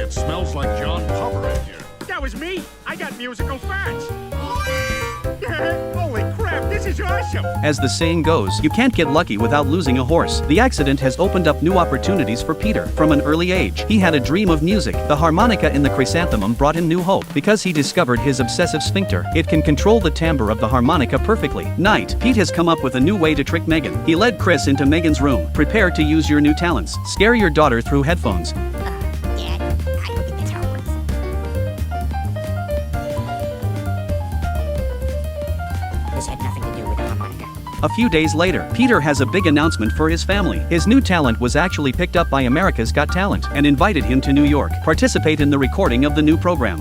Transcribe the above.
It smells like John Puffer in here. That was me. I got musical farts. Holy crap, this is awesome. As the saying goes, you can't get lucky without losing a horse. The accident has opened up new opportunities for Peter. From an early age, he had a dream of music. The harmonica in the chrysanthemum brought him new hope. Because he discovered his obsessive sphincter, it can control the timbre of the harmonica perfectly. Night, Pete has come up with a new way to trick Megan. He led Chris into Megan's room. Prepare to use your new talents. Scare your daughter through headphones. Dad, I don't think that's how it works. This had nothing to do with the harmonica. A few days later, Peter has a big announcement for his family. His new talent was actually picked up by America's Got Talent and invited him to New York. Participate in the recording of the new program.